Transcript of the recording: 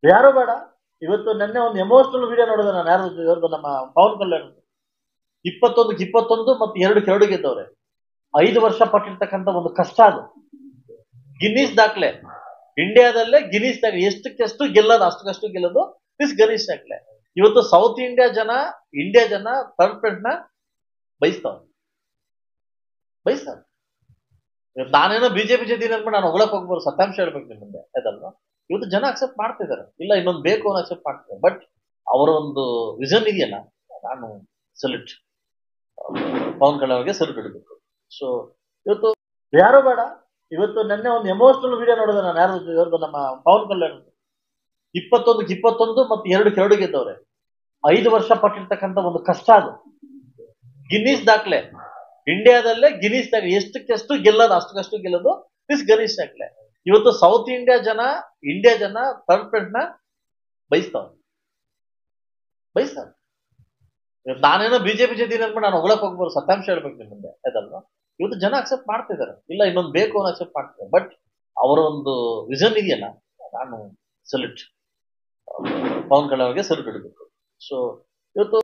ಯಾರು ಬೇಡ. ಇವತ್ತು ನೆನ್ನೆ ಒಂದು ಎಮೋಷನಲ್ ವಿಡಿಯೋ ನೋಡಿದೆ ನಾನು. ಯಾರು ಇವ್ರದ್ದು, ನಮ್ಮ ಪವನ್ ಕಲ್ಯಾಣ್. 21ಕ್ಕೆ 21 ಮತ್ತು 2 ಗೆದ್ದವ್ರೆ. 5 ವರ್ಷ ಪಟ್ಟಿರ್ತಕ್ಕಂಥ ಒಂದು ಕಷ್ಟ ಅದು. ಗಿನ್ನಿಸ್ ದಾಖಲೆ, ಇಂಡಿಯಾದಲ್ಲೇ ಗಿನ್ನಿಸ್ ದಾಖಲೆ. ಎಷ್ಟಕ್ಕೆಷ್ಟು ಗೆಲ್ಲೋದು ಅಷ್ಟಕ್ಕಷ್ಟು ಗೆಲ್ಲೋದು ದಿಸ್ ಗಿನ್ನಿಸ್ ದಾಖಲೆ. ಇವತ್ತು ಸೌತ್ ಇಂಡಿಯಾ ಜನ ಥರ್ಡ್ ಫ್ರಂಟ್ ನ ಬಯಸ್ತಾವ್ರೆ. ಇವತ್ತು ನಾನೇನೋ ಬಿಜೆಪಿ ಜೊತೆ ಅನ್ಕೊಂಡು ನಾನು ಹೊಗಳಕ್ ಹೋಗ್ಬೋದು, ಸತ್ಯಾಂಶ ಹೇಳ್ಬೇಕು ನಿಮ್ ಮುಂದೆ ಅದಲ್ವಾ. ಇವತ್ತು ಜನ ಅಕ್ಸೆಪ್ಟ್ ಮಾಡ್ತಿದ್ದಾರೆ, ಇಲ್ಲ ಇನ್ನೊಂದು ಬೇಕು ಅನ್ನೋ ಅಕ್ಸೆಪ್ಟ್ ಮಾಡ್ತಿದ್ದಾರೆ. ಬಟ್ ಅವರ ಒಂದು ವಿಷನ್ ಇದೆಯಲ್ಲ, ನಾನು ಸಲ್ಯೂಟ್ ಪವನ್ ಕಲ್ಯಾಣ್ ಅವರಿಗೆ ಸಲ್ಯೂಟ್ ಇಡಬೇಕು. ಸೊ ಇವತ್ತು ಯಾರು ಬೇಡ. ಇವತ್ತು ನೆನ್ನೆ ಒಂದು ಎಮೋಷನಲ್ ವಿಡಿಯೋ ನೋಡಿದೆ ನಾನು. ಯಾರು ಇವ್ರದ್ದು, ನಮ್ಮ ಪವನ್ ಕಲ್ಯಾಣ್. 21ಕ್ಕೆ 21 ಮತ್ತು 2 ಗೆದ್ದವ್ರೆ. 5 ವರ್ಷ ಪಟ್ಟಿರ್ತಕ್ಕಂಥ ಒಂದು ಕಷ್ಟ ಅದು. ಗಿನ್ನಿಸ್ ದಾಖಲೆ, ಇಂಡಿಯಾದಲ್ಲೇ ಗಿನ್ನಿಸ್ ದಾಖಲೆ. ಎಷ್ಟಕ್ಕೆಷ್ಟು ಗೆಲ್ಲೋದು ಅಷ್ಟಕ್ಕಷ್ಟು ಗೆಲ್ಲೋದು ದಿಸ್ ಗಿನ್ನಿಸ್ ದಾಖಲೆ. ಇವತ್ತು ಸೌತ್ ಇಂಡಿಯಾ ಜನ ಥರ್ಡ್ ಫ್ರಂಟ್ ನ ಬಯಸ್ತಾವ್ರೆ. ಇವತ್ತು ನಾನೇನೋ ಬಿಜೆಪಿ ಜೊತೆ ಅನ್ಕೊಂಡು ನಾನು ಹೊಗಳಕ್ ಹೋಗ್ಬೋದು, ಸತ್ಯಾಂಶ ಹೇಳ್ಬೇಕು ನಿಮ್ ಮುಂದೆ ಅದಲ್ವಾ. ಇವತ್ತು ಜನ ಅಕ್ಸೆಪ್ಟ್ ಮಾಡ್ತಿದ್ದಾರೆ, ಇಲ್ಲ ಇನ್ನೊಂದು ಬೇಕು ಅನ್ನೋ ಅಕ್ಸೆಪ್ಟ್ ಮಾಡ್ತಿದ್ದಾರೆ. ಬಟ್ ಅವರ ಒಂದು ವಿಷನ್ ಇದೆಯಲ್ಲ, ನಾನು ಸಲ್ಯೂಟ್ ಪವನ್ ಕಲ್ಯಾಣ್ ಅವರಿಗೆ ಸಲ್ಯೂಟ್ ಇಡಬೇಕು. ಸೊ ಇವತ್ತು